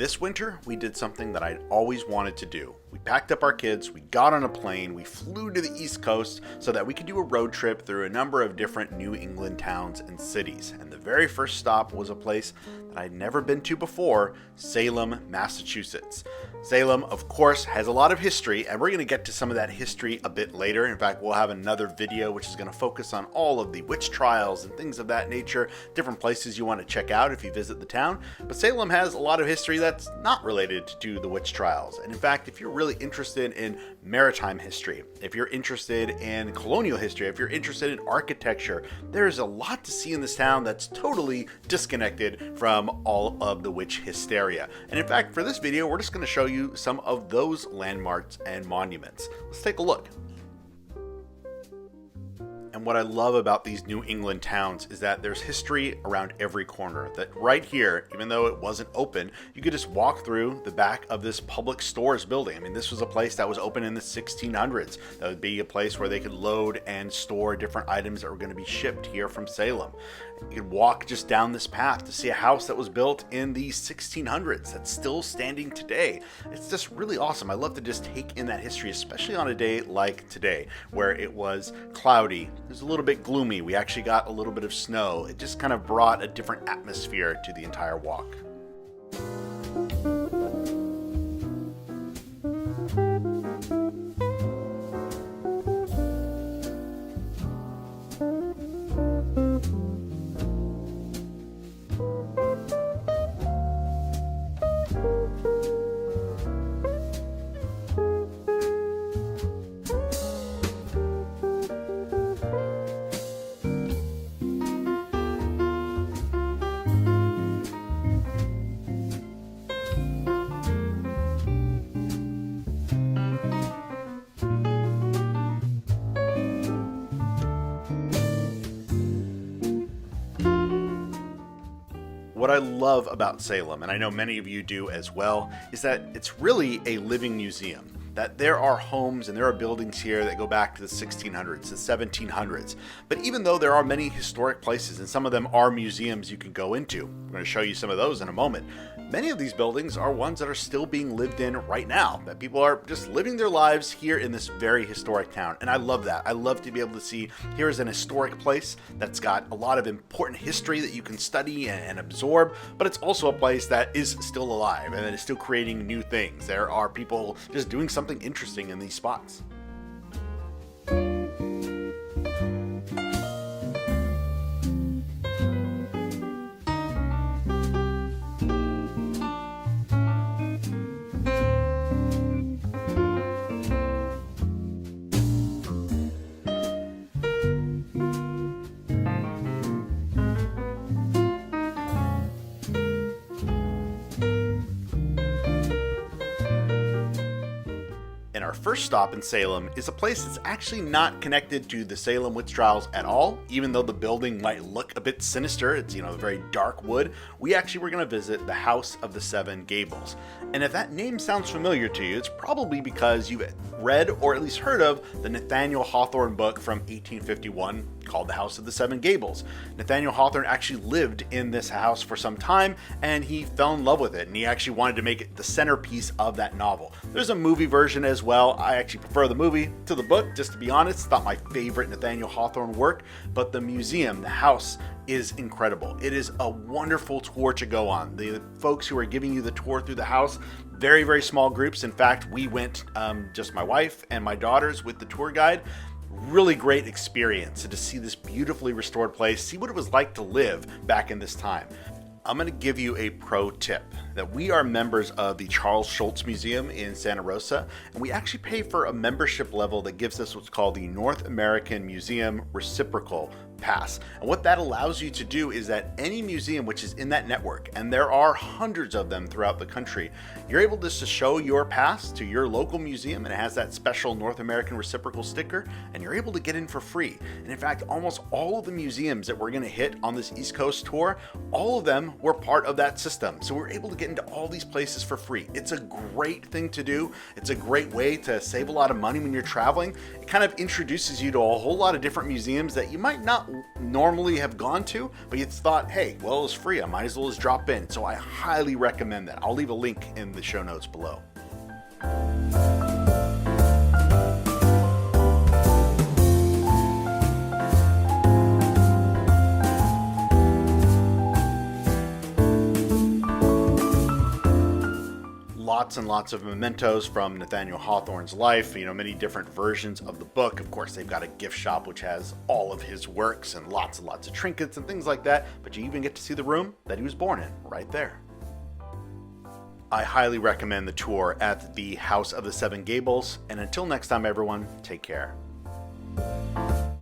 This winter, we did something that I'd always wanted to do. We packed up our kids, we got on a plane, we flew to the East Coast so that we could do a road trip through a number of different New England towns and cities. And the very first stop was a place that I'd never been to before, Salem, Massachusetts. Salem, of course, has a lot of history, and we're going to get to some of that history a bit later. In fact, we'll have another video which is going to focus on all of the witch trials and things of that nature, different places you want to check out if you visit the town. But Salem has a lot of history that's not related to the witch trials. And in fact, if you're really interested in maritime history, if you're interested in colonial history, if you're interested in architecture, there's a lot to see in this town that's totally disconnected from all of the witch hysteria. And in fact, for this video, we're just going to show you some of those landmarks and monuments. Let's take a look. And what I love about these New England towns is that there's history around every corner. That right here, even though it wasn't open, you could just walk through the back of this public stores building. I mean, this was a place that was open in the 1600s. That would be a place where they could load and store different items that were going to be shipped here from Salem. You could walk just down this path to see a house that was built in the 1600s that's still standing today. It's just really awesome. I love to just take in that history, especially on a day like today, where it was cloudy. It was a little bit gloomy. We actually got a little bit of snow. It just kind of brought a different atmosphere to the entire walk. What I love about Salem, and I know many of you do as well, is that it's really a living museum. That there are homes and there are buildings here that go back to the 1600s, the 1700s. But even though there are many historic places, and some of them are museums you can go into, I'm going to show you some of those in a moment, many of these buildings are ones that are still being lived in right now, that people are just living their lives here in this very historic town. And I love that. I love to be able to see here is an historic place that's got a lot of important history that you can study and absorb, but it's also a place that is still alive and that is still creating new things. There are people just doing something interesting in these spots. Our first stop in Salem is a place that's actually not connected to the Salem witch trials at all. Even though the building might look a bit sinister, it's, a very dark wood, we actually were going to visit the House of the Seven Gables. And if that name sounds familiar to you, it's probably because you've read or at least heard of the Nathaniel Hawthorne book from 1851 called The House of the Seven Gables. Nathaniel Hawthorne actually lived in this house for some time, and he fell in love with it, and he actually wanted to make it the centerpiece of that novel. There's a movie version as well. I actually prefer the movie to the book, just to be honest. It's not my favorite Nathaniel Hawthorne work, but the museum, the house, is incredible. It is a wonderful tour to go on. The folks who are giving you the tour through the house, very, very small groups. In fact, we went, just my wife and my daughters with the tour guide. Really great experience to see this beautifully restored place, see what it was like to live back in this time. I'm going to give you a pro tip that we are members of the Charles Schulz Museum in Santa Rosa, and we actually pay for a membership level that gives us what's called the North American Museum Reciprocal Pass. And what that allows you to do is that any museum which is in that network, and there are hundreds of them throughout the country, you're able just to show your pass to your local museum, and it has that special North American Reciprocal sticker, and you're able to get in for free. And in fact, almost all of the museums that we're going to hit on this East Coast tour, all of them were part of that system. So we're able to get into all these places for free. It's a great thing to do. It's a great way to save a lot of money when you're traveling. It kind of introduces you to a whole lot of different museums that you might not normally have gone to, but you thought, hey, well, it's free. I might as well just drop in. So I highly recommend that. I'll leave a link in the show notes below. Lots and lots of mementos from Nathaniel Hawthorne's life, many different versions of the book. Of course, they've got a gift shop which has all of his works and lots of trinkets and things like that, but you even get to see the room that he was born in right there. I highly recommend the tour at the House of the Seven Gables, and until next time, everyone, take care.